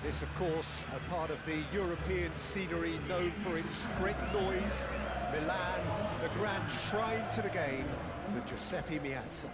This, of course, a part of the European scenery known for its great noise. Milan, the grand shrine to the game, the Giuseppe Meazza.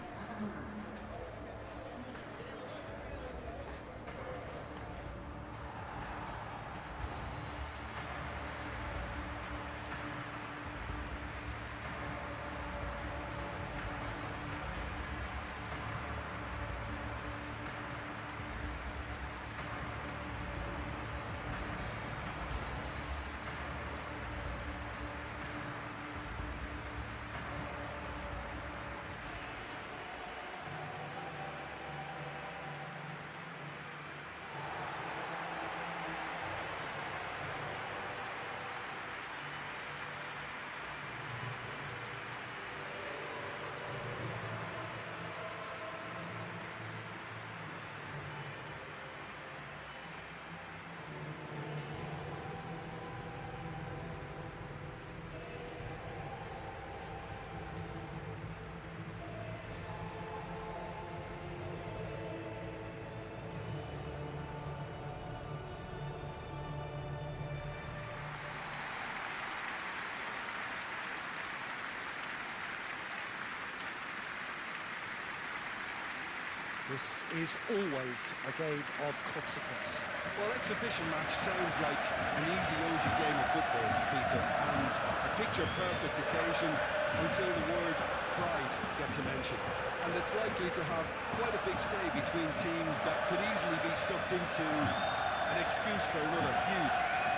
This is always a game of consequence. Well, exhibition match sounds like an easy game of football, Peter, and a picture-perfect occasion until the word pride gets a mention. And it's likely to have quite a big say between teams that could easily be sucked into an excuse for another feud.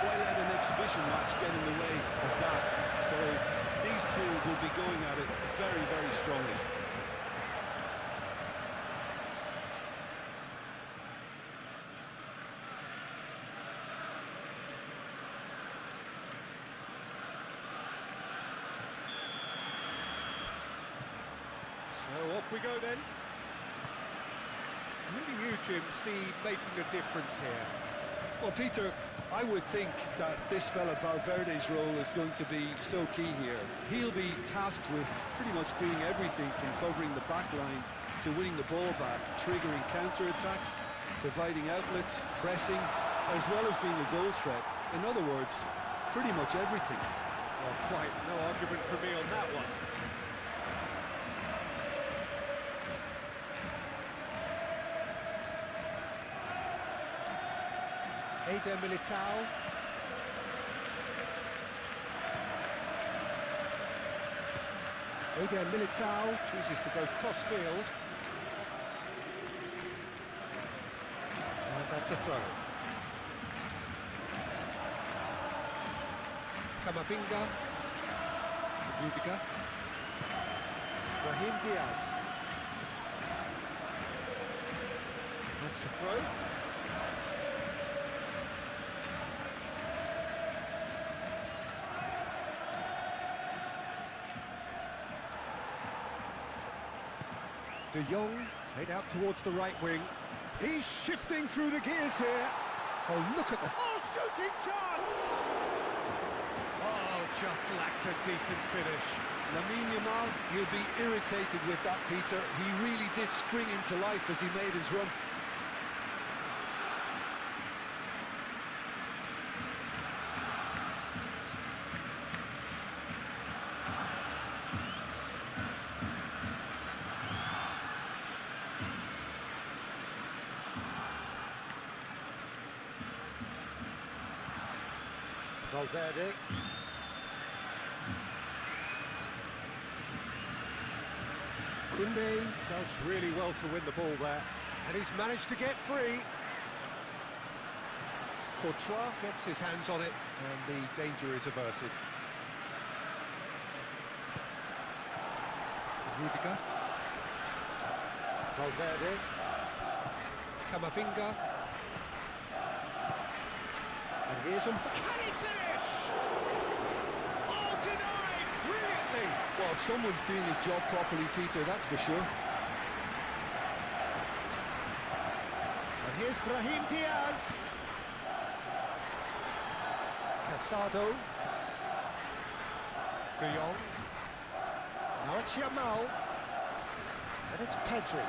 Why let an exhibition match get in the way of that? So these two will be going at it very, very strongly. So off we go then. Who do you, Jim, see making a difference here? Well, Peter, I would think that this fella Valverde's role is going to be so key here. He'll be tasked with pretty much doing everything from covering the back line to winning the ball back, triggering counter-attacks, providing outlets, pressing, as well as being a goal threat. In other words, pretty much everything. Well, quite no argument from me on that one. Eder Militao. Eder Militao chooses to go cross-field. And that's a throw. Camavinga. Rudiger. Brahim Diaz. That's the throw. De Jong, played out towards the right wing. He's shifting through the gears here. Oh, look at this. Oh, shooting chance! Oh, just lacked a decent finish. Lamine Yamal, you'll be irritated with that, Peter. He really did spring into life as he made his run. Valverde. Koundé does really well to win the ball there, and he's managed to get free. Courtois gets his hands on it, and the danger is averted. Rudiger. Valverde. Camavinga. And here's him. Can he finish? Oh, denied! Brilliantly! Well, someone's doing his job properly, Peter, that's for sure. And here's Brahim Diaz. Casado. De Jong. Now it's Yamal. And it's Pedri.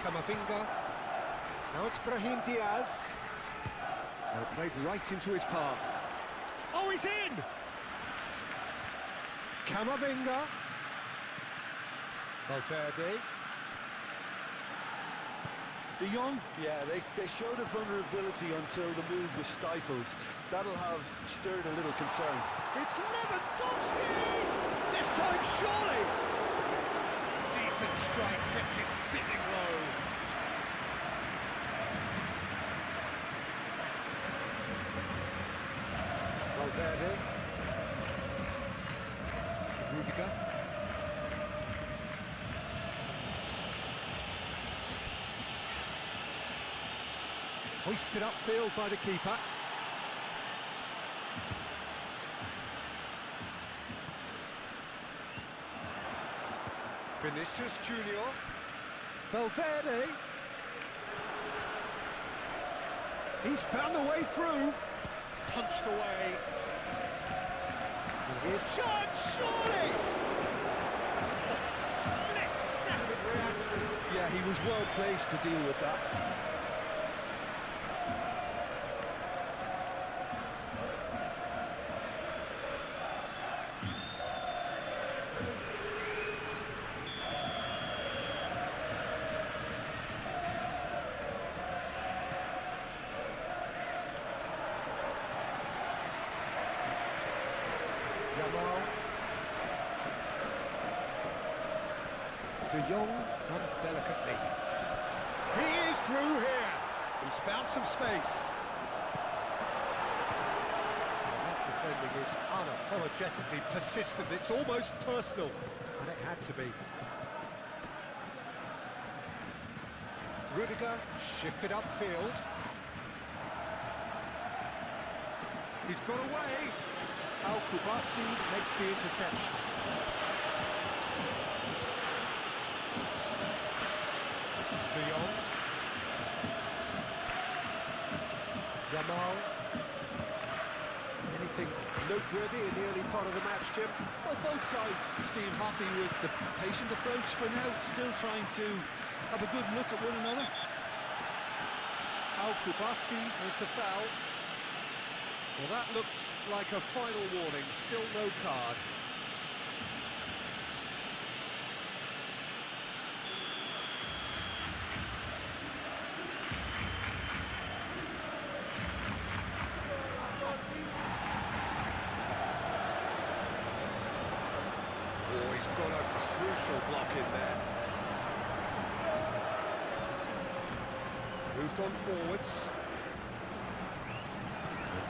Camavinga. Now it's Brahim Diaz. Well, played right into his path. Oh, he's in! Camavinga. Valverde. De Jong, yeah, they showed a vulnerability until the move was stifled. That'll have stirred a little concern. It's Lewandowski! This time, surely! Decent strike, kept it fizzing low. Valverde. Rudiger. Hoisted upfield by the keeper. Vinicius Junior. Valverde. He's found a way through. Punched away. And here's chance, surely! Split-second reaction. Yeah, he was well placed to deal with that. De Jong done delicately. He is through here. He's found some space. That defending is unapologetically persistent. It's almost personal, and it had to be. Rudiger shifted upfield. He's got away. Al-Kubasi makes the interception. De Jong. Yamal. Anything noteworthy in the early part of the match, Jim? Well, both sides seem happy with the patient approach for now, still trying to have a good look at one another. Al-Kubasi with the foul. Well, that looks like a final warning, still no card. Oh, he's got a crucial block in there. Moved on forwards.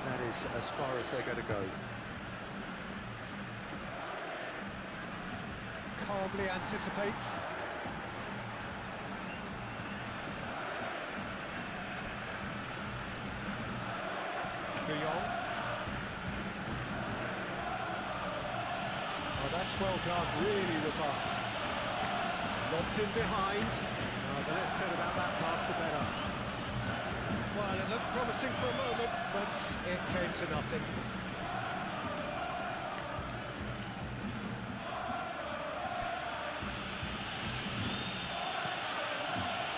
That is as far as they're going to go. Calmly anticipates. De Jong. Oh, that's well done, really robust. Locked in behind. Oh, the less said about that pass, the better. Well, it looked promising for a moment, but it came to nothing.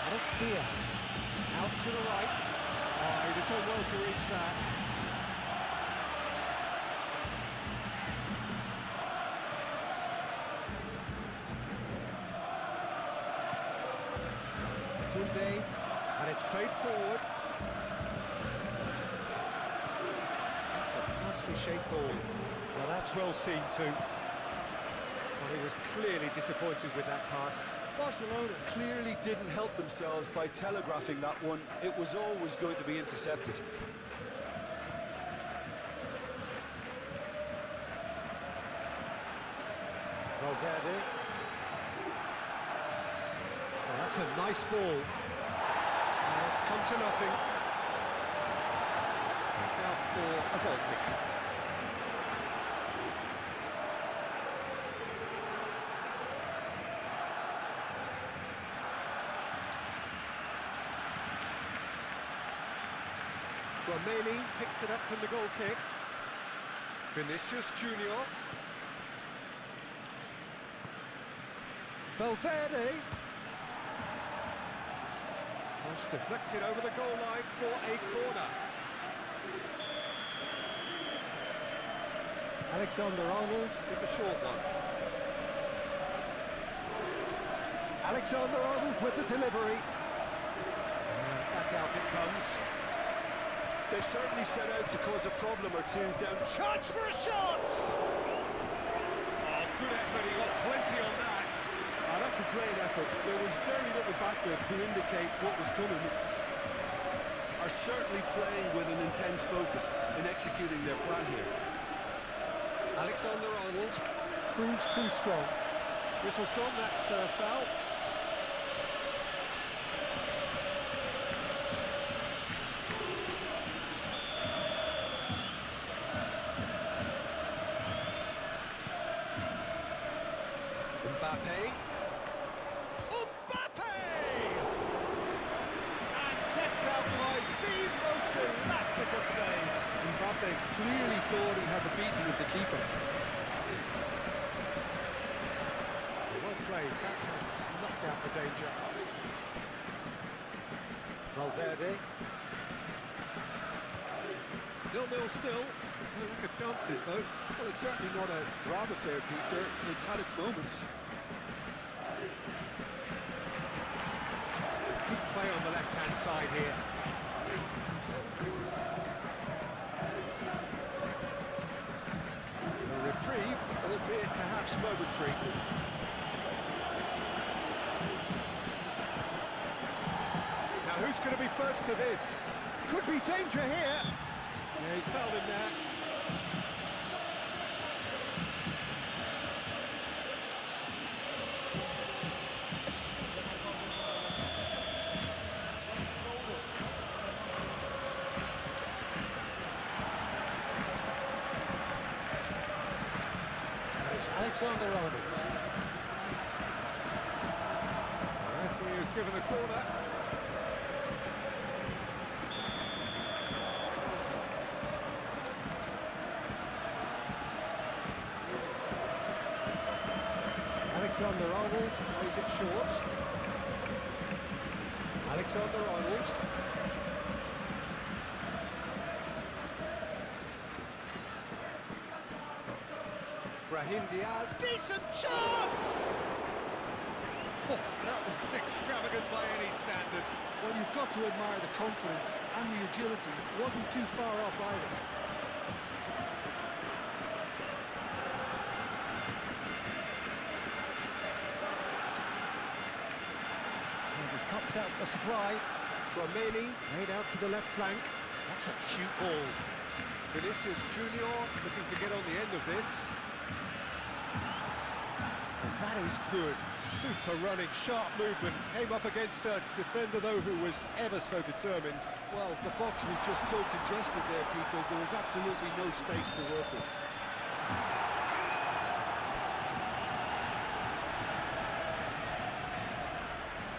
And it's Diaz. Out to the right. Oh, he'd have done well to reach that. Koundé, and it's played forward. Nicely shaped ball. Well, that's well seen too. Well, he was clearly disappointed with that pass. Barcelona clearly didn't help themselves by telegraphing that one. It was always going to be intercepted. Valverde. Well, that's a nice ball. It's come to nothing. It's out for a goal kick. Tchouaméni picks it up from the goal kick. Vinicius Junior. Valverde. Cross deflected over the goal line for a corner. Alexander-Arnold with the short one. Alexander-Arnold with the delivery. And back out it comes. They've certainly set out to cause a problem or two down. Chance for a shot! Oh, good effort, he got plenty on that. That's a great effort. There was very little backup to indicate what was coming. Are certainly playing with an intense focus in executing their plan here. Alexander-Arnold proves too strong. Whistle's gone, that's foul. Mbappe. And kept out by the most elastic of saves. Mbappe clearly thought he had the beating of the keeper. Well played, that has snuffed out the danger. Valverde. 0-0 still. No lack of chances though. Well, it's certainly not a grave affair, Peter. It's had its moments. Good play on the left-hand side here. A reprieve, albeit perhaps momentary. Now who's going to be first to this? Could be danger here. Yeah, he's fouled him there. Alexander-Arnold. The referee has given a corner. Alexander-Arnold plays it short. Alexander-Arnold. Brahim Diaz, decent chance! Oh, that was extravagant by any standard. Well, you've got to admire the confidence and the agility. It wasn't too far off either. And he cuts out the supply. Tromeni played out to the left flank. That's a cute ball. Vinicius Junior looking to get on the end of this. That is good. Super running, sharp movement. Came up against a defender, though, who was ever so determined. Well, the box was just so congested there, Peter. There was absolutely no space to work with.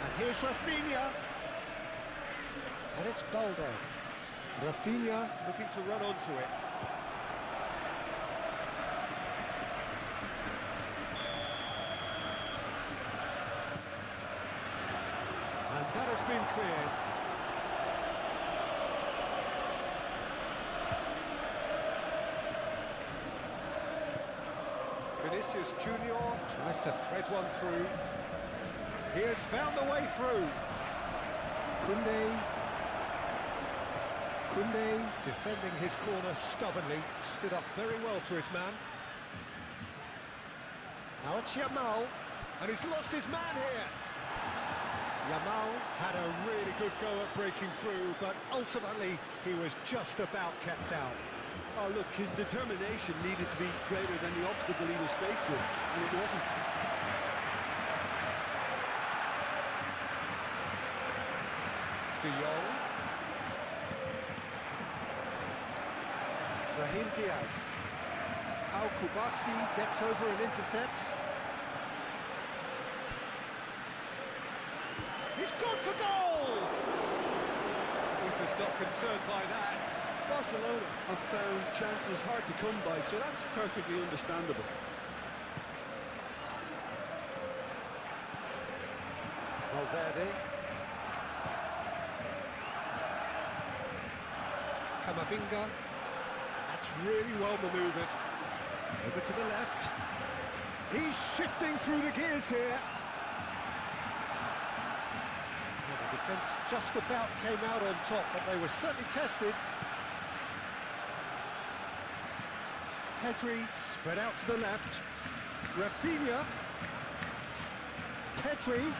And here's Rafinha. And it's Balde. Rafinha looking to run onto it. And that has been cleared. Vinicius Junior tries to thread one through. He has found a way through. Koundé defending his corner stubbornly, stood up very well to his man. Now it's Yamal, and he's lost his man here. Yamal had a really good go at breaking through, but ultimately he was just about kept out. Oh, look, his determination needed to be greater than the obstacle he was faced with, and it wasn't. De Jong. Brahim Diaz. Al-Kubasi gets over and intercepts. He's gone for goal! Keeper's not concerned by that. Barcelona have found chances hard to come by, so that's perfectly understandable. Valverde. Camavinga. That's really well manoeuvred. Over to the left. He's shifting through the gears here. Well, the defence just about came out on top, but they were certainly tested. Pedri spread out to the left. Rafinha. Pedri.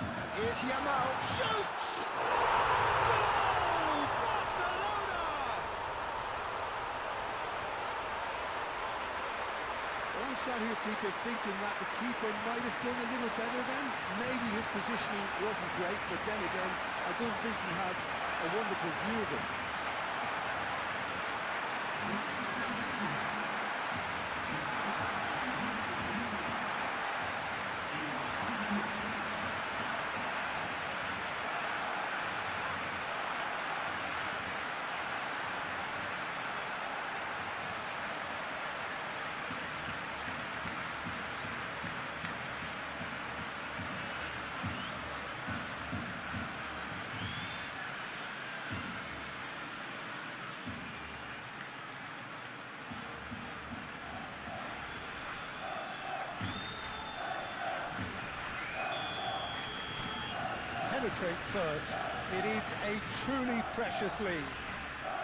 And here's Yamal. Shoots! Goal! Barcelona! Well, I'm sat here, Peter, thinking that the keeper might have done a little better then. Maybe his positioning wasn't great, but then again, I don't think he had a wonderful view of it. Penetrate first. It is a truly precious lead.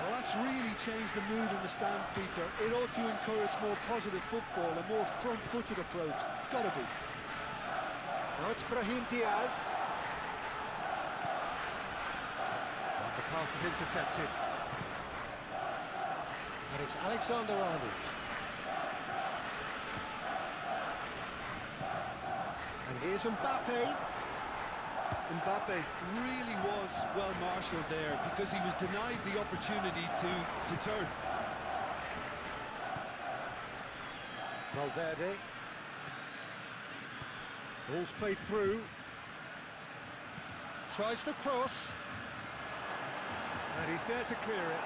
Well, that's really changed the mood in the stands, Peter. It ought to encourage more positive football, a more front-footed approach. It's got to be. Now it's Brahim Diaz. And the pass is intercepted. And it's Alexander-Arnold. And here's Mbappe. Mbappe really was well marshalled there because he was denied the opportunity to turn. Valverde. Ball's played through. Tries to cross. And he's there to clear it.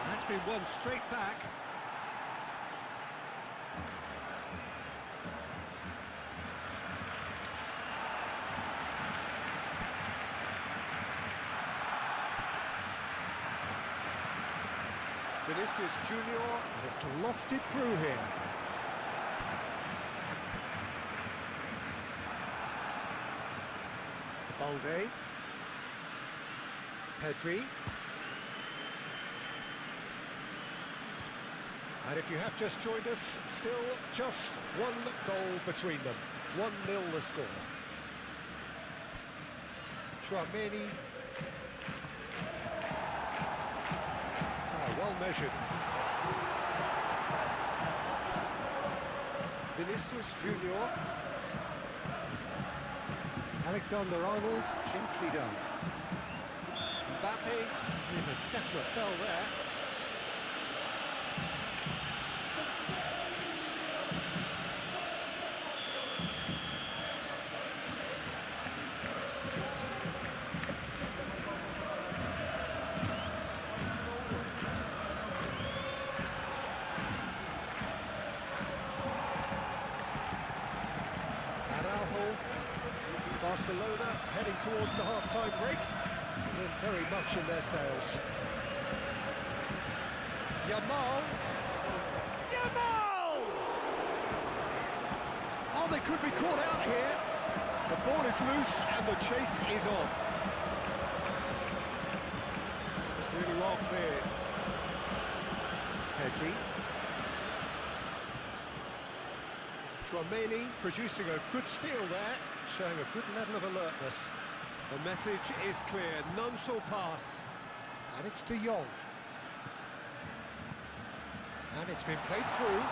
And that's been won straight back. Vinicius Junior, and it's lofted through here. Balde. Pedri. And if you have just joined us, still just one goal between them. 1-0 the score. Tchouaméni. Well measured. Vinicius Junior. Alexander-Arnold, gently done. Mbappe, with a definite foul there. Barcelona heading towards the half-time break. They're very much in their sails. Yamal! Yamal! Oh, they could be caught out here. The ball is loose and the chase is on. It's really well cleared. Pedri. Tchouaméni producing a good steal there, showing a good level of alertness. The message is clear, none shall pass. And it's De Jong. And it's been played through.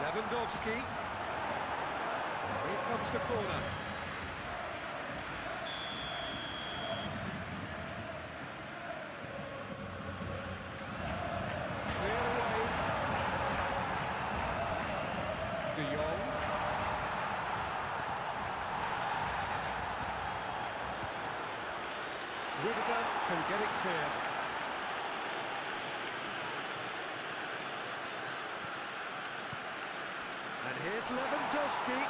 Lewandowski. Here comes the corner. Cleared away. De Jong. Rudiger can get it clear. And here's Lewandowski.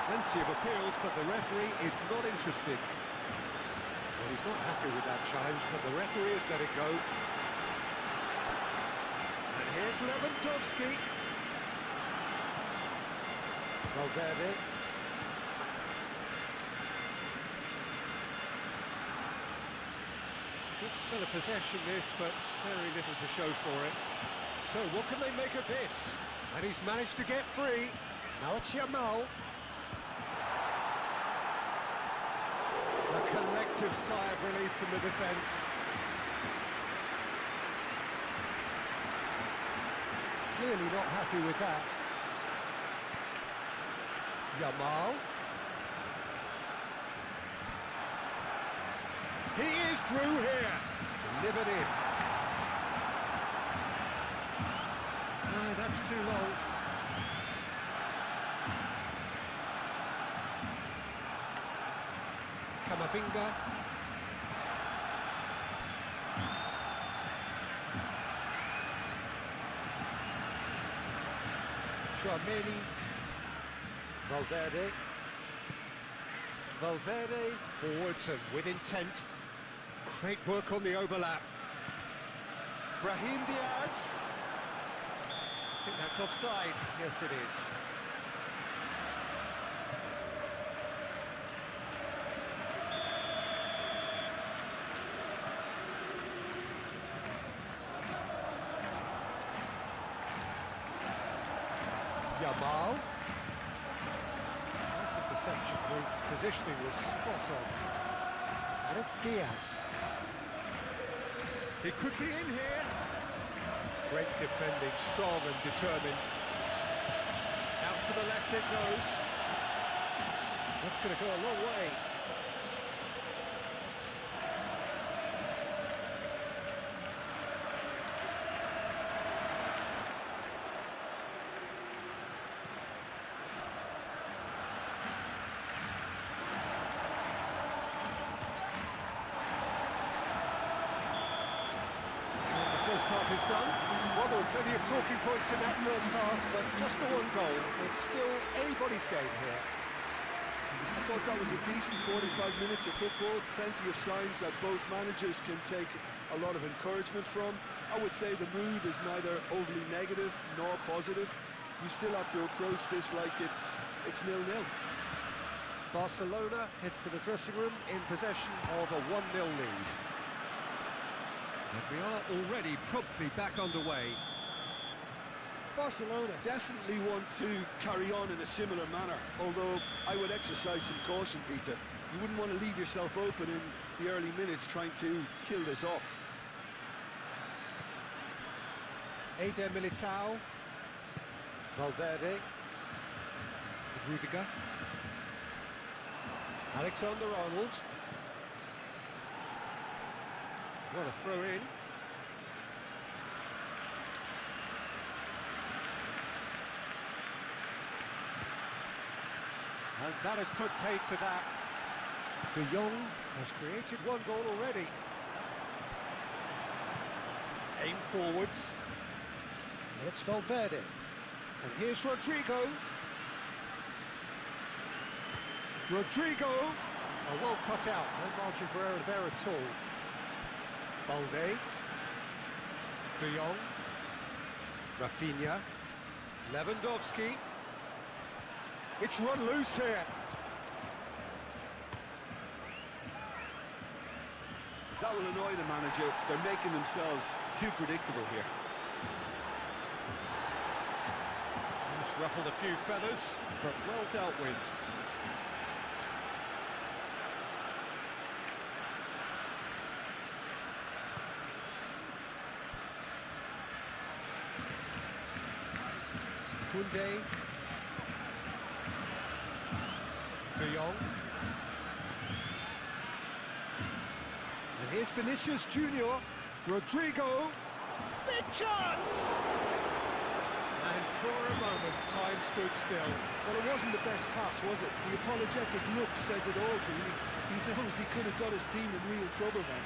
Plenty of appeals, but the referee is not interested. Well, he's not happy with that challenge, but the referee has let it go. And here's Lewandowski. Valverde. Good spell of possession this, but very little to show for it. So what can they make of this? And he's managed to get free. Now it's Yamal. A collective sigh of relief from the defence. Clearly not happy with that. Yamal. He is through here. Delivered in. No, that's too long. Camavinga. Tchouameni. Valverde. Valverde forwards and with intent. Great work on the overlap. Brahim Diaz. I think that's offside. Yes, it is. Yamal. Nice interception. His positioning was spot on. And it's Diaz. He could be in here. Great defending, strong and determined. Out to the left it goes. That's going to go a long way. First half is done. Well, there were plenty of talking points in that first half, but just the one goal. It's still anybody's game here. I thought that was a decent 45 minutes of football. Plenty of signs that both managers can take a lot of encouragement from. I would say the mood is neither overly negative nor positive. You still have to approach this like it's 0-0. Barcelona head for the dressing room in possession of a 1-0 lead. And we are already promptly back underway. Barcelona definitely want to carry on in a similar manner, although I would exercise some caution, Peter. You wouldn't want to leave yourself open in the early minutes trying to kill this off. Eder Militao. Valverde. Rudiger. Alexander-Arnold. What a throw in. And that has put paid to that. De Jong has created one goal already. Aim forwards. And it's Valverde. And here's Rodrigo. Rodrigo. Oh, well cut out. No margin for error there at all. Balde. De Jong. Rafinha. Lewandowski. It's run loose here. That will annoy the manager. They're making themselves too predictable here. It's ruffled a few feathers, but well dealt with. Koundé. De Jong. And here's Vinicius Junior. Rodrigo. Big chance! And for a moment, time stood still. Well, it wasn't the best pass, was it? The apologetic look says it all for you. He knows he could have got his team in real trouble then.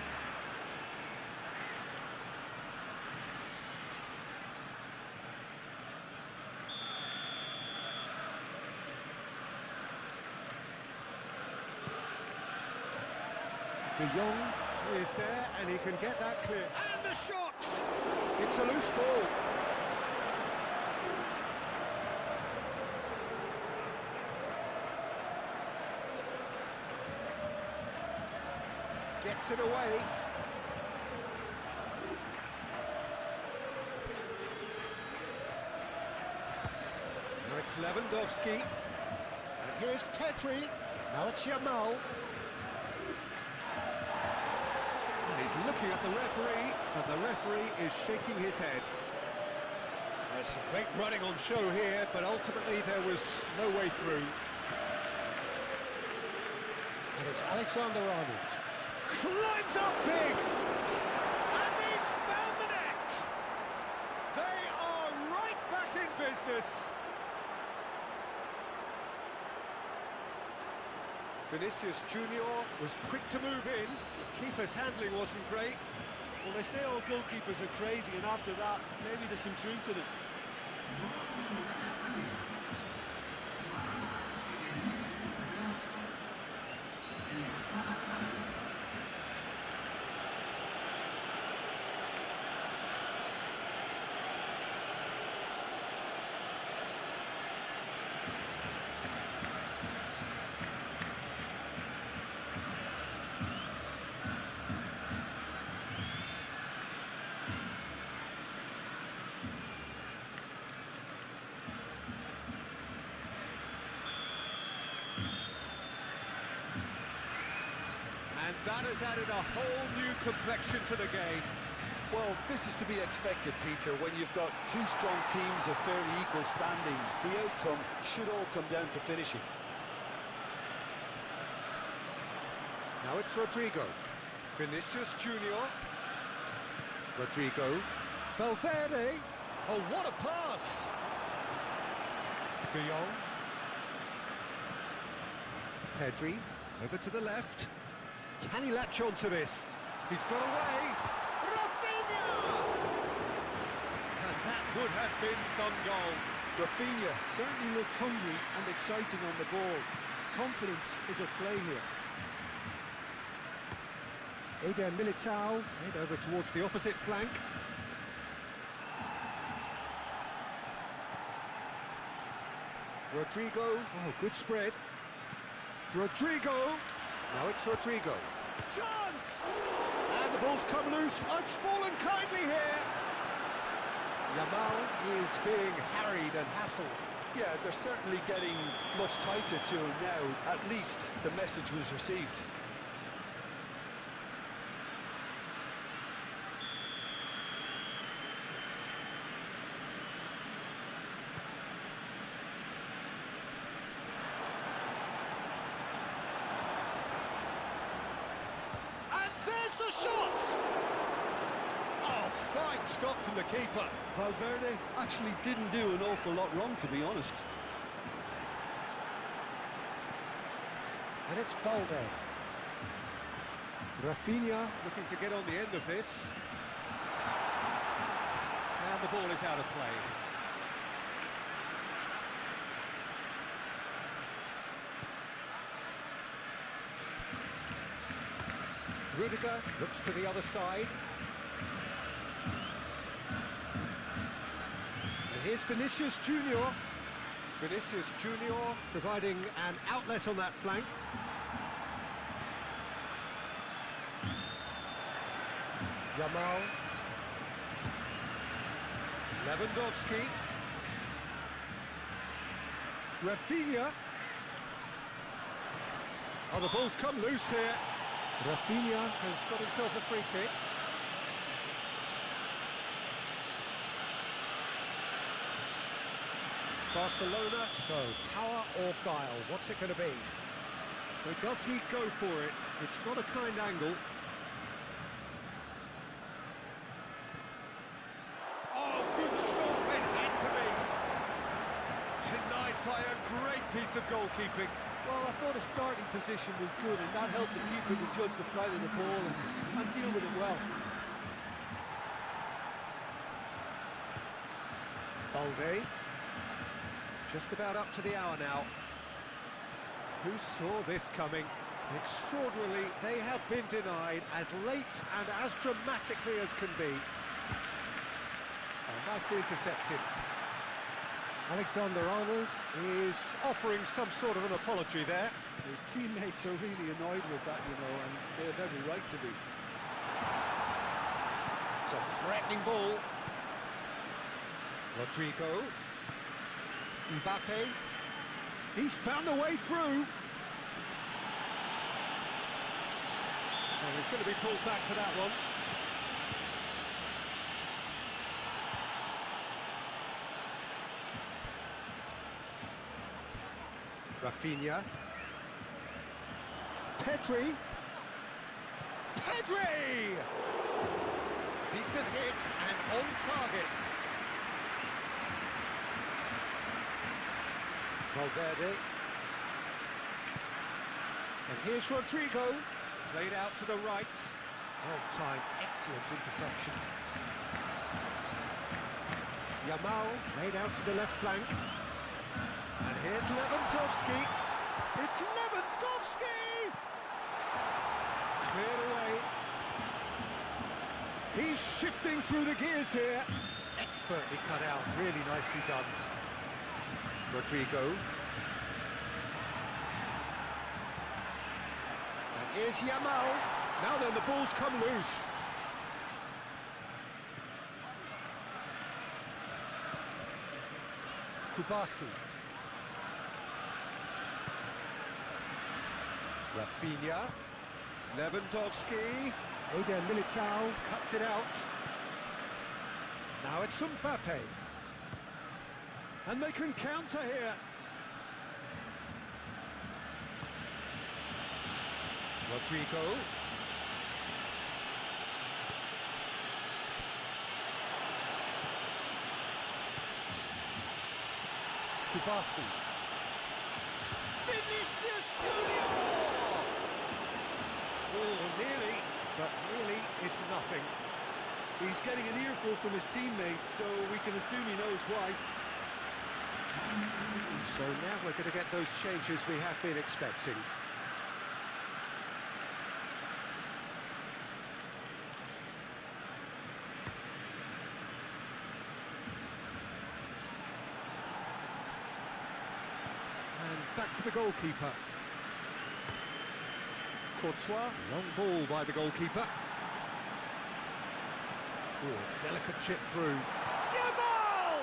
De Jong is there, and he can get that clear. And the shot! It's a loose ball. Gets it away. Now it's Lewandowski. And here's Pedri. Now it's Yamal. And he's looking at the referee, and the referee is shaking his head. There's some great running on show here, but ultimately there was no way through. And it's Alexander-Arnold. Climbs up big! And he's found the net! They are right back in business! Vinicius Junior was quick to move in. The keeper's handling wasn't great. Well, they say all goalkeepers are crazy, and after that, maybe there's some truth in it. And that has added a whole new complexion to the game. Well, this is to be expected, Peter. When you've got two strong teams of fairly equal standing, the outcome should all come down to finishing. Now it's Rodrigo. Vinicius Junior. Rodrigo. Valverde. Oh, what a pass! De Jong. Pedri. Over to the left. Can he latch on to this? He's got away. Rafinha! And that would have been some goal. Rafinha certainly looked hungry and exciting on the ball. Confidence is at play here. Eder Militao played over towards the opposite flank. Rodrigo, oh, good spread. Rodrigo, now it's Rodrigo. Chance! And the ball's come loose. Oh, it's fallen kindly here. Yamal is being harried and hassled. Yeah, they're certainly getting much tighter to him now. At least the message was received. There's the shot! Oh, fine stop from the keeper. Valverde actually didn't do an awful lot wrong, to be honest. And it's Balde. Rafinha looking to get on the end of this. And the ball is out of play. Rudiger looks to the other side. And here's Vinicius Junior. Vinicius Junior providing an outlet on that flank. Yamal. Lewandowski. Rafinha. Oh, the ball's come loose here. Rafinha has got himself a free kick. Barcelona, so power or guile, what's it going to be? So does he go for it? It's not a kind angle. Oh, good stop, it had to be. Denied by a great piece of goalkeeping. Well, I thought his starting position was good, and that helped the keeper to judge the flight of the ball and deal with it well. Balde. Just about up to the hour now. Who saw this coming? Extraordinarily, they have been denied as late and as dramatically as can be. Oh, nicely intercepted. Alexander-Arnold is offering some sort of an apology there. His teammates are really annoyed with that, you know, and they have every right to be. It's a threatening ball. Rodrigo. Mbappe. He's found a way through. Well, he's going to be pulled back for that one. Rafinha. Pedri. Pedri! Decent hits and on target. Valverde. And here's Rodrigo. Played out to the right. Oh, time, excellent interception. Yamal played out to the left flank. And here's Lewandowski. It's Lewandowski! Cleared away. He's shifting through the gears here. Expertly cut out, really nicely done. Rodrigo. And here's Yamal. Now then, the ball's come loose. Kubasi. Rafinha. Lewandowski. Eder Militao cuts it out. Now it's Mbappe. And they can counter here. Rodrigo. Kubasi. Vinicius Junior! Oh, nearly, but nearly is nothing. He's getting an earful from his teammates, so we can assume he knows why. So now we're going to get those changes we have been expecting. And back to the goalkeeper. Courtois, long ball by the goalkeeper. Oh, delicate chip through. Yamal!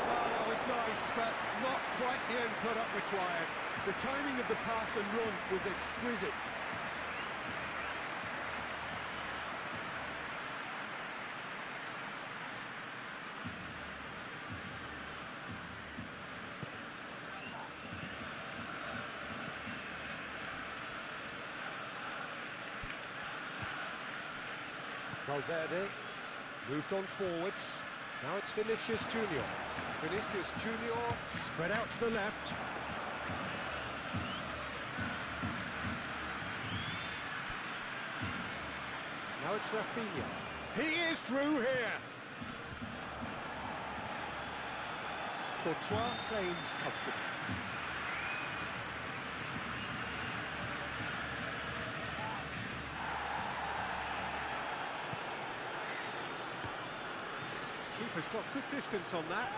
Well, that was nice, but not quite the end product required. The timing of the pass and run was exquisite. Valverde moved on forwards. Now it's Vinicius Junior. Vinicius Junior spread out to the left. Now it's Rafinha. He is through here. Courtois claims comfortably. Keeper's got good distance on that.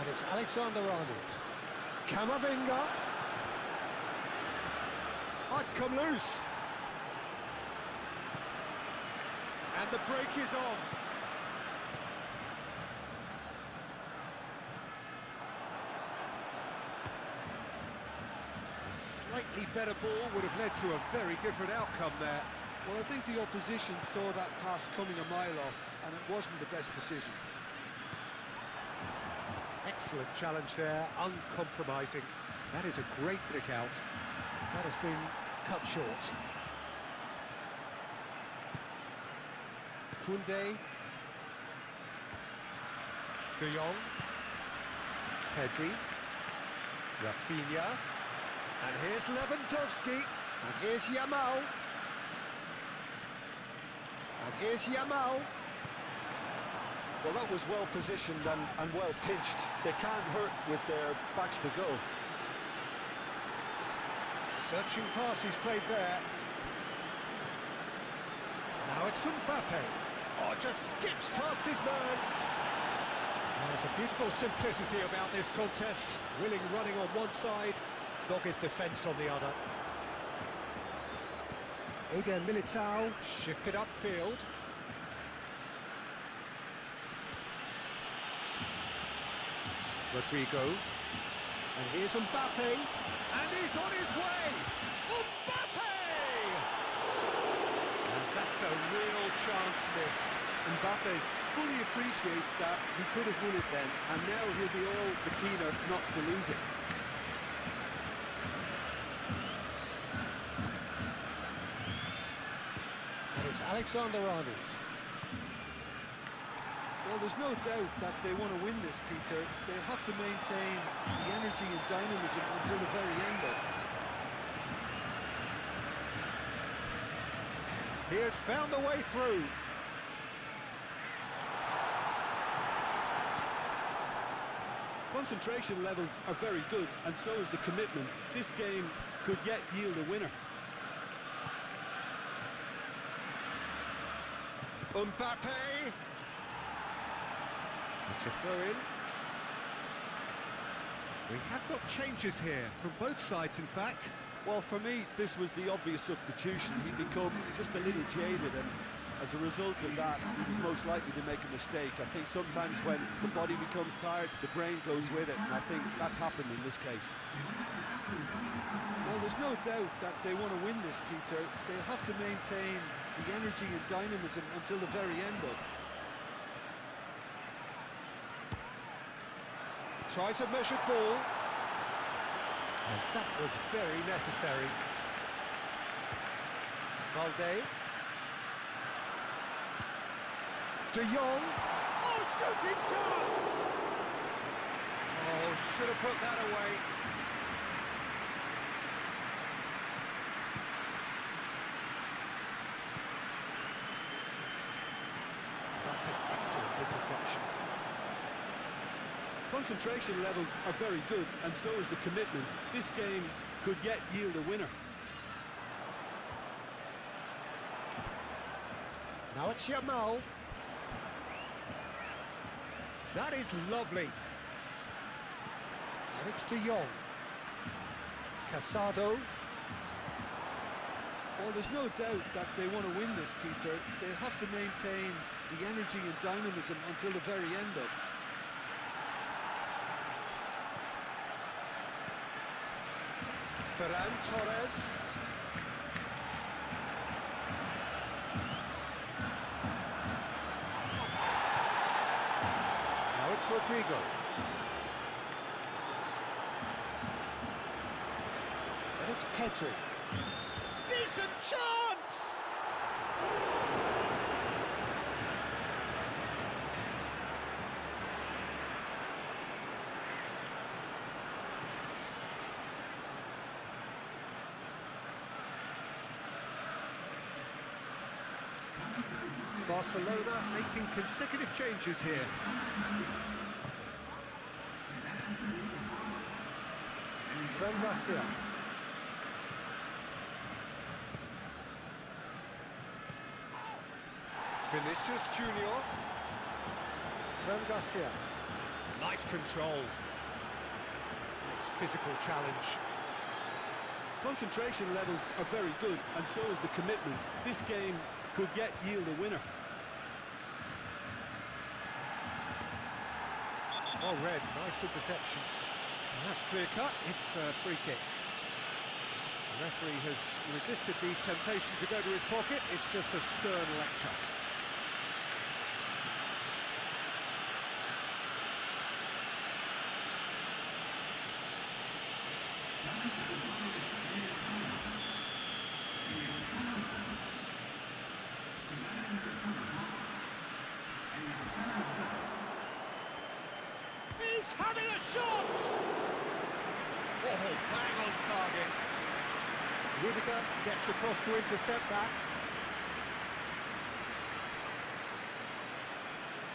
And it's Alexander-Arnold. Camavinga. Oh, it's come loose. And the break is on. A slightly better ball would have led to a very different outcome there. Well, I think the opposition saw that pass coming a mile off, and it wasn't the best decision. Excellent challenge there, uncompromising. That is a great pick out. That has been cut short. Koundé. De Jong. Pedri. Rafinha. And here's Lewandowski. And here's Yamal. And here's Yamal. Well, that was well positioned and well pitched. They can't hurt with their backs to goal. Searching pass he's played there. Now it's Mbappe. Oh, just skips past his man. There's a beautiful simplicity about this contest. Willing running on one side, dogged defence on the other. Eden Militao shifted upfield. Rodrigo. And here's Mbappe. And he's on his way! Mbappe! And that's a real chance missed. Mbappe fully appreciates that he could have won it then, and now he'll be all the keener not to lose it. And it's Alexander-Arnold. Well, there's no doubt that they want to win this, Peter. They have to maintain the energy and dynamism until the very end, though. He has found a way through. Concentration levels are very good, and so is the commitment. This game could yet yield a winner. Mbappe! It's a throw-in. We have got changes here, from both sides in fact. Well, for me, this was the obvious substitution. He'd become just a little jaded, and as a result of that, he was most likely to make a mistake. I think sometimes when the body becomes tired, the brain goes with it, and I think that's happened in this case. Well, there's no doubt that they want to win this, Peter. They have to maintain the energy and dynamism until the very end, though. Tries a measured ball. And that was very necessary. Valde. De Jong. Oh, shooting chance! Oh, should have put that away. That's an excellent interception. Concentration levels are very good, and so is the commitment. This game could yet yield a winner. Now it's Yamal. That is lovely. And it's De Jong. Casado. Well, there's no doubt that they want to win this, Peter. They have to maintain the energy and dynamism until the very end, though. Ferran Torres. Now it's Rodrigo. And it's Pedri. Decent chance! Barcelona making consecutive changes here. Fran Garcia. Vinicius Junior. Fran Garcia. Nice control. Nice physical challenge. Concentration levels are very good, and so is the commitment. This game could yet yield a winner. Oh, Red, nice interception. And that's clear cut, it's a free kick. The referee has resisted the temptation to go to his pocket, it's just a stern lecture. He's having a shot! Oh, bang on target. Rudiger gets across to intercept that.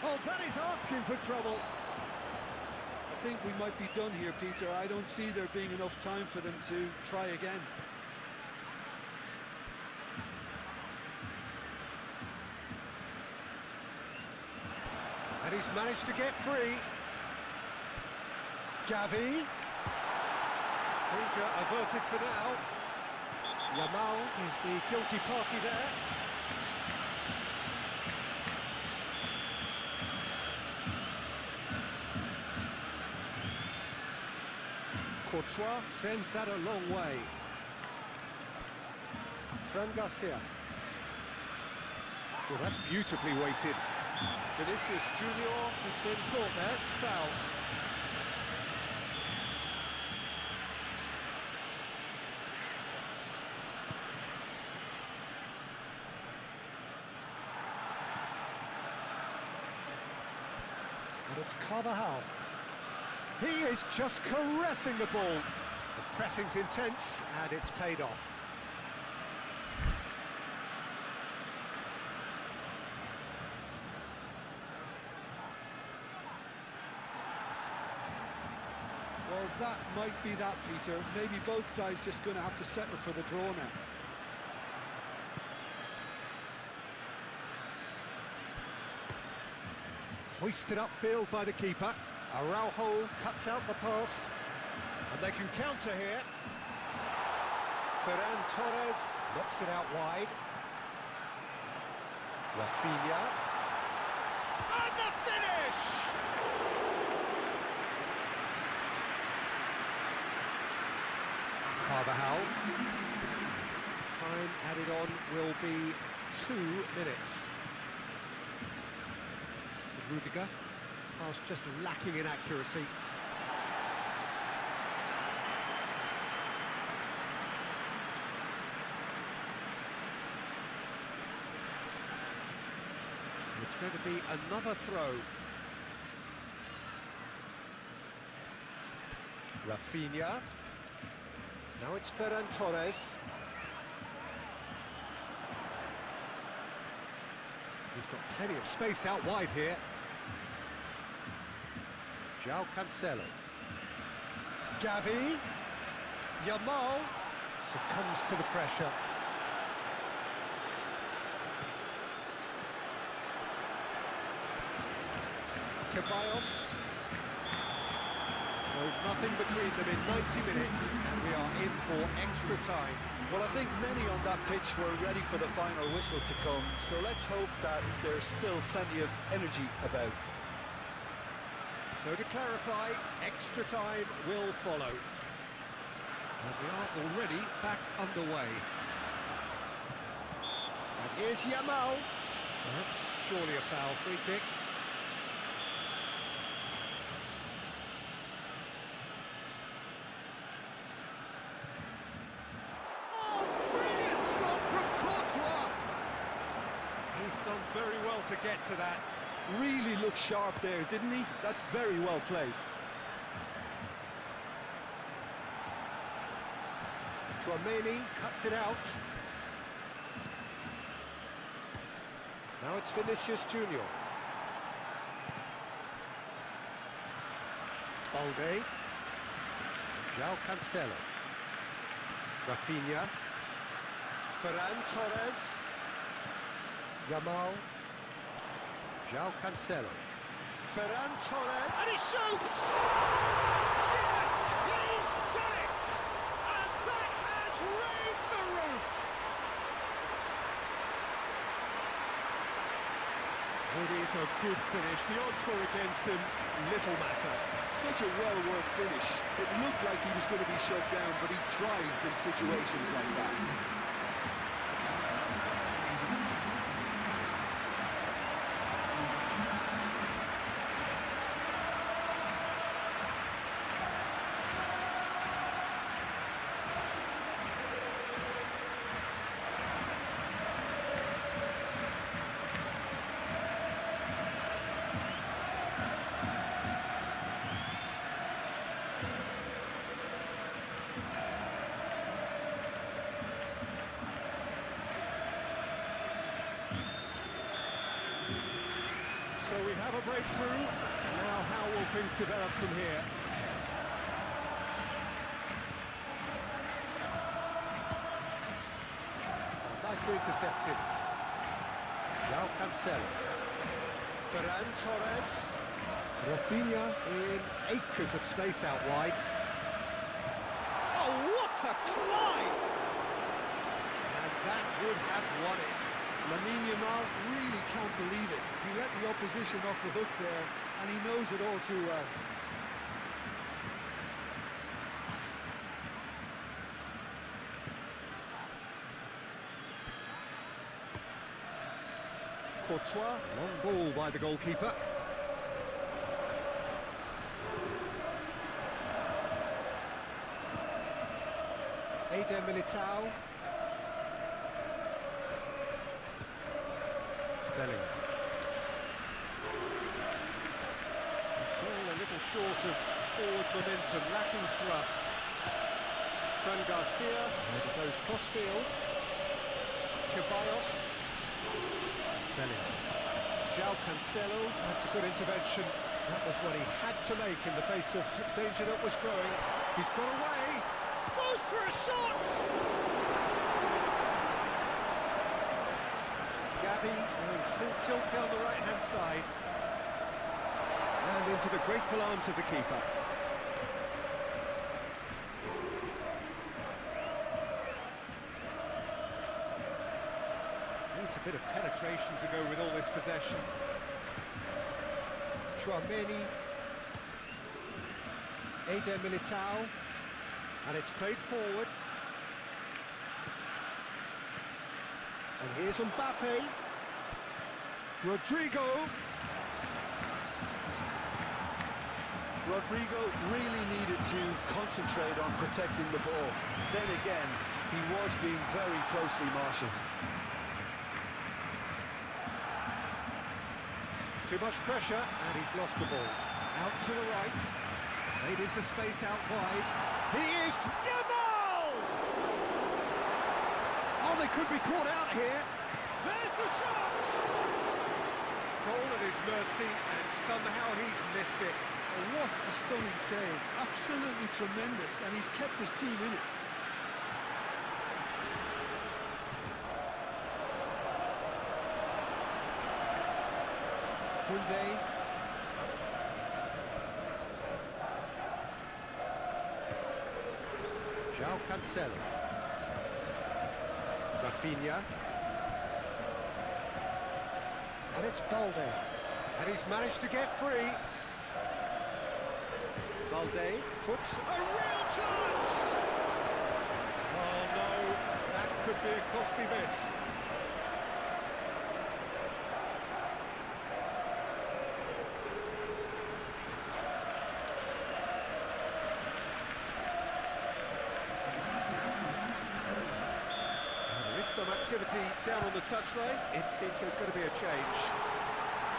Oh, that is asking for trouble. I think we might be done here, Peter. I don't see there being enough time for them to try again. And he's managed to get free. Gavi. Danger averted for now. Yamal is the guilty party there. Courtois sends that a long way. Fran Garcia. Well, that's beautifully weighted. Vinicius Junior has been caught there, it's a foul. And it's Carvajal. He is just caressing the ball. The pressing's intense, and it's paid off. Well, that might be that, Peter. Maybe both sides just going to have to settle for the draw now. Hoisted upfield by the keeper. Araujo cuts out the pass, and they can counter here. Ferran Torres knocks it out wide. Rafinha. And the finish! Carvajal. Time added on will be 2 minutes. Rudiger. Pass just lacking in accuracy. It's going to be another throw. Rafinha. Now it's Ferran Torres. He's got plenty of space out wide here. João Cancelo. Gavi. Yamal succumbs to the pressure. Ceballos. So nothing between them in 90 minutes, and we are in for extra time. Well, I think many on that pitch were ready for the final whistle to come, so let's hope that there's still plenty of energy about. So to clarify, extra time will follow. And we are already back underway. And here's Yamal. Well, that's surely a foul, free kick. Oh, brilliant stop from Courtois! He's done very well to get to that. Really looked sharp there, didn't he? That's very well played. Tchouaméni cuts it out. Now it's Vinicius Junior. Balde. João Cancelo. Rafinha. Ferran Torres. Yamal. João Cancelo. Ferran Torres. And he shoots! Yes! He's done it! And that has raised the roof! It is a good finish. The odds were against him. Little matter. Such a well-worked finish. It looked like he was going to be shut down, but he thrives in situations like that. breakthrough. Now how will things develop from here? Nicely intercepted. João Cancelo. Ferran Torres. Rafinha in acres of space out wide. Oh, what a climb! And that would have won it. Lamine Yamal really can't believe it. He let the opposition off the hook there, and he knows it all too well. Courtois, long ball by the goalkeeper. Eder Militao. Bellingham. It's all a little short of forward momentum, lacking thrust. Fran Garcia, maybe goes cross-field. Ceballos. Bellingham. João Cancelo, that's a good intervention. That was what he had to make in the face of danger that was growing. He's got away. Goes for a shot! Gavi going full tilt down the right-hand side. And into the grateful arms of the keeper. Needs a bit of penetration to go with all this possession. Tchouaméni. Eder Militao. And it's played forward. And here's Mbappe. Rodrigo. Rodrigo really needed to concentrate on protecting the ball. Then again, he was being very closely marshalled. Too much pressure, and he's lost the ball. Out to the right. Played into space out wide. He is Yamal! Oh, they could be caught out here. There's the shot! Goal at his mercy, and somehow he's missed it. Oh, what a stunning save. Absolutely tremendous, and he's kept his team in it. Koundé. João Cancelo. Rafinha. And it's Balde. And he's managed to get free. Balde puts a real chance! Oh no, that could be a costly miss. Some activity down on the touchline. It seems there's going to be a change.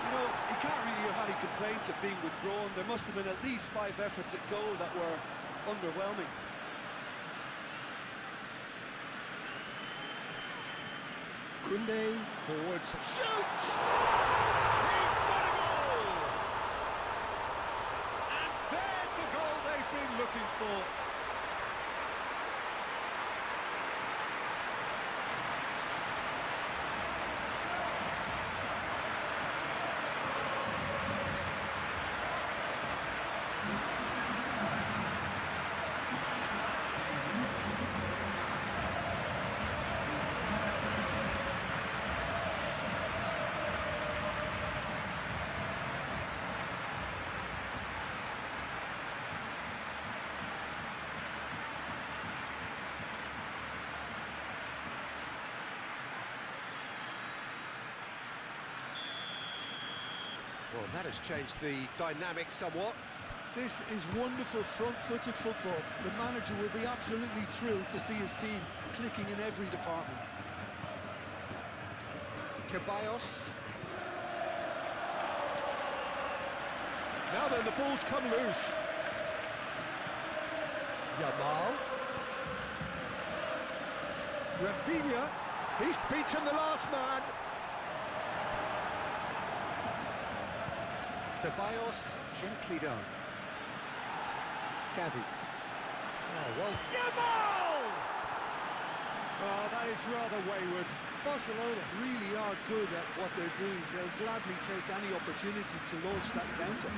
You know, he can't really have any complaints of being withdrawn. There must have been at least 5 efforts at goal that were underwhelming. Koundé forwards. Shoots! He's got a goal! And there's the goal they've been looking for. Well, that has changed the dynamic somewhat. This is wonderful front-footed football. The manager will be absolutely thrilled to see his team clicking in every department. Ceballos. Now then, the ball's come loose. Yamal. Rafinha. He's beaten the last man. Ceballos, gently done. Gavi. Oh, well. Yamal! Oh, that is rather wayward. Barcelona really are good at what they're doing. They'll gladly take any opportunity to launch that counter.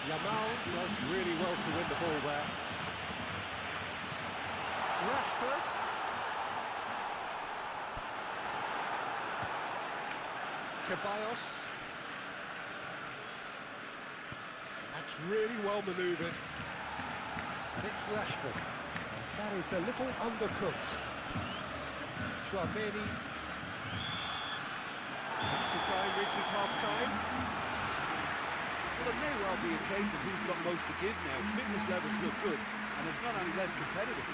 Yamal does really well to win the ball there. Rashford. Ceballos. That's really well manoeuvred. And it's Rashford. That is a little undercooked. Chouameni. Extra time reaches half-time. Well, it may well be a case of who's got most to give now. Fitness levels look good, and it's not any less competitive.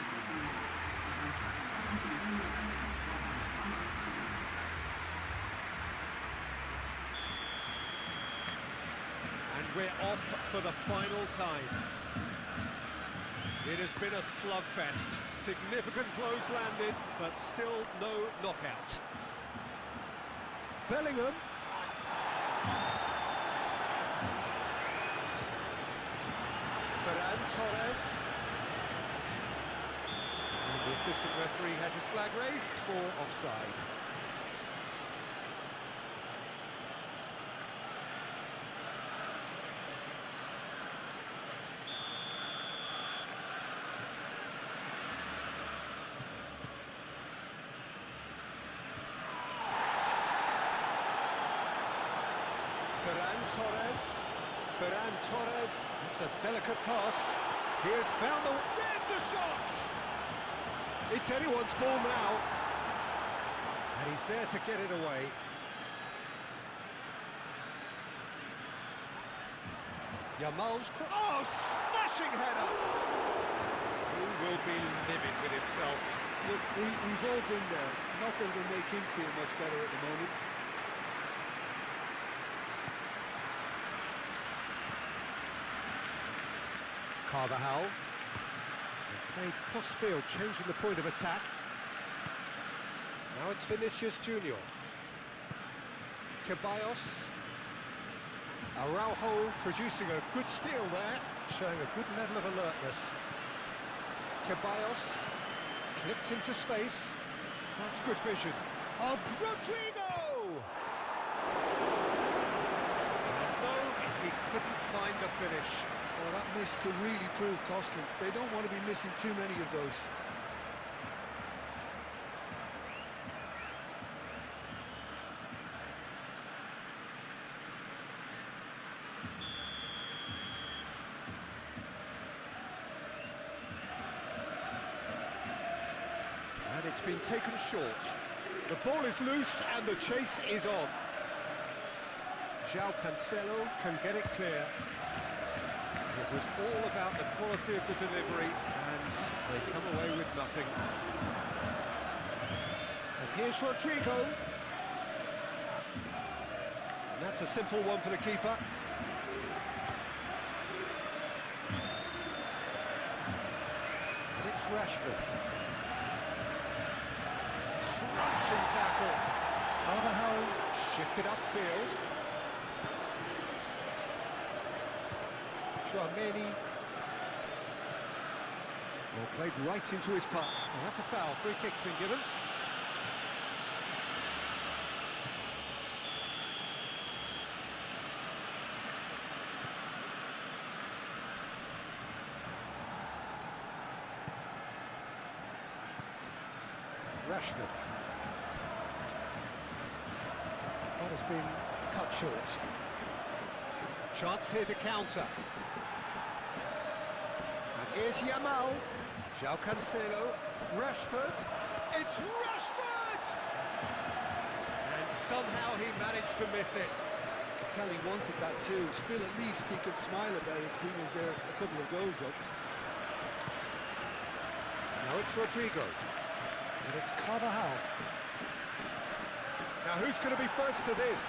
And we're off for the final time. It has been a slugfest. Significant blows landed, but still no knockout. Bellingham. Ferran Torres. And the assistant referee has his flag raised for offside. Ferran Torres, it's a delicate pass. He has found the... There's the shot! It's anyone's ball now. And he's there to get it away. Yamal's... Oh, smashing header! He will be livid with himself. Look, we've all been there. Nothing will make him feel much better at the moment. Carvajal. Played cross-field, changing the point of attack. Now it's Vinicius Junior. Ceballos. Araujo producing a good steal there, showing a good level of alertness. Ceballos clipped into space. That's good vision. Oh, Rodrigo! No, he couldn't find the finish. Well, that miss could really prove costly. They don't want to be missing too many of those. And it's been taken short. The ball is loose and the chase is on. João Cancelo can get it clear. It was all about the quality of the delivery, and they come away with nothing. And here's Rodrigo. And that's a simple one for the keeper. And it's Rashford. Crunching tackle. Carvajal shifted upfield. Chouameni. Well, played right into his path. Well, that's a foul. Free kick's been given. Rashford. That has been cut short. Chance here to counter. And here's Yamal. João Cancelo. Rashford. It's Rashford! And somehow he managed to miss it. I could tell he wanted that too. Still, at least he could smile about it, seeing as they're a couple of goals up. Now it's Rodrigo. And it's Carvajal. Now who's going to be first to this?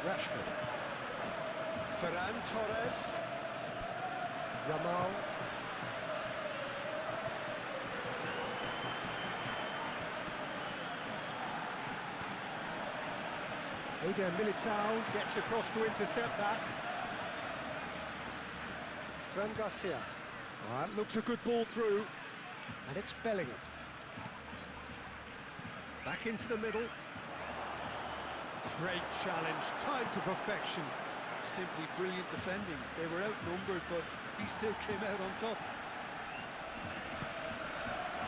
Rashford. Ferran Torres. Yamal. Eder Militao gets across to intercept that. Fran Garcia. All right, looks a good ball through. And it's Bellingham. Back into the middle. Great challenge, timed to perfection. Simply brilliant defending. They were outnumbered, but he still came out on top.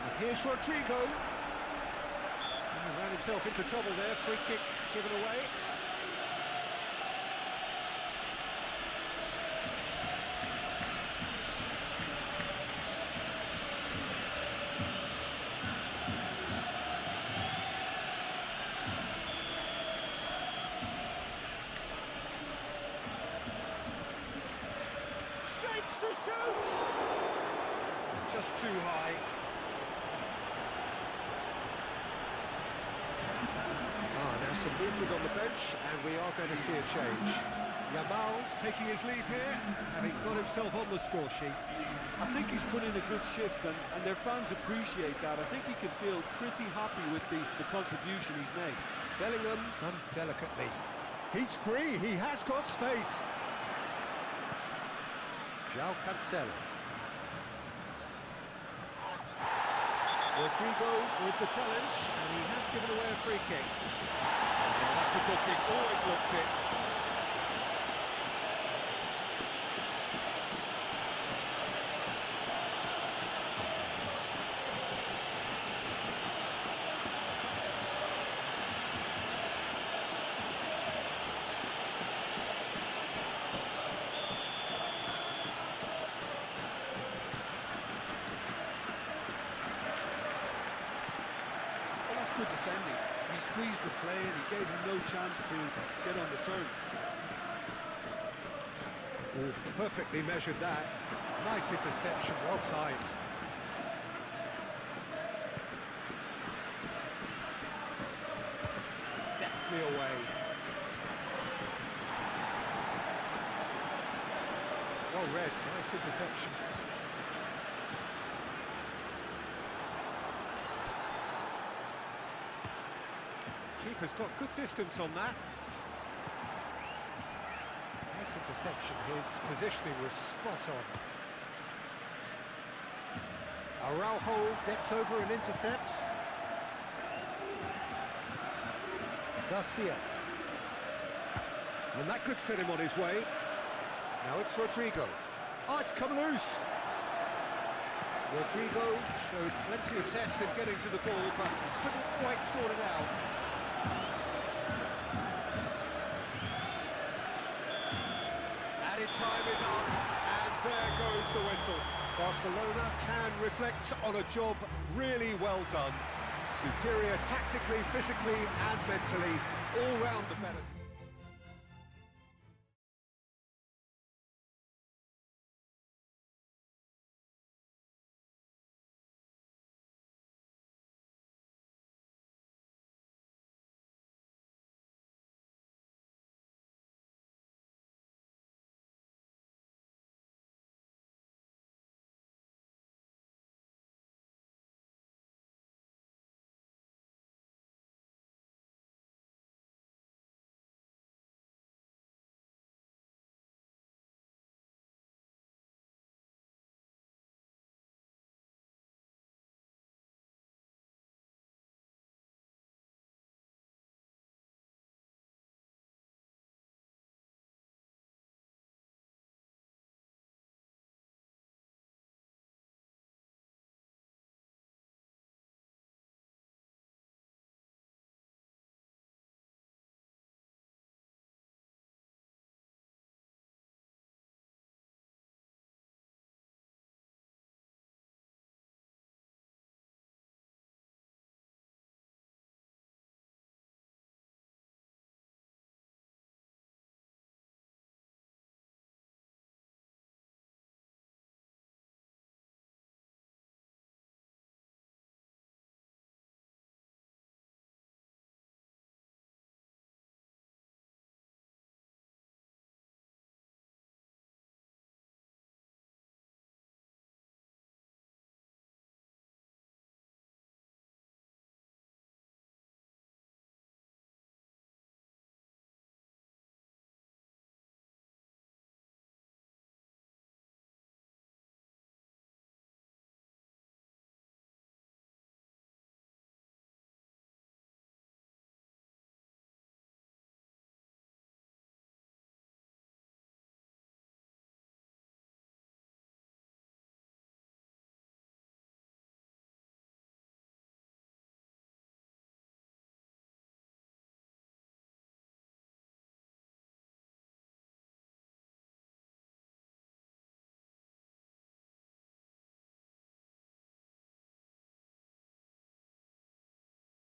And here's Rodrigo. He ran himself into trouble there, free kick given away. Shapes to shoot! Just too high. Now some movement on the bench, and we are going to see a change. Yamal taking his leave here, having got himself on the score sheet. I think he's put in a good shift, and their fans appreciate that. I think he can feel pretty happy with the contribution he's made. Bellingham done delicately. He's free, he has got space. João Cancelo. Rodrigo with the challenge, and he has given away a free kick. Oh, that's a booking, always looked it. Good defending. He squeezed the play and he gave him no chance to get on the turn. Oh, perfectly measured that. Nice interception, well timed. Deftly away. Well read, nice interception. Keeper's got good distance on that. Nice interception, his positioning was spot on. Araujo gets over and intercepts. Garcia. And that could set him on his way. Now it's Rodrigo. Oh, it's come loose. Rodrigo showed plenty of zest in getting to the ball, but couldn't quite sort it out. Added time is up, and there goes the whistle. Barcelona can reflect on a job really well done. Superior tactically, physically and mentally, all round the better.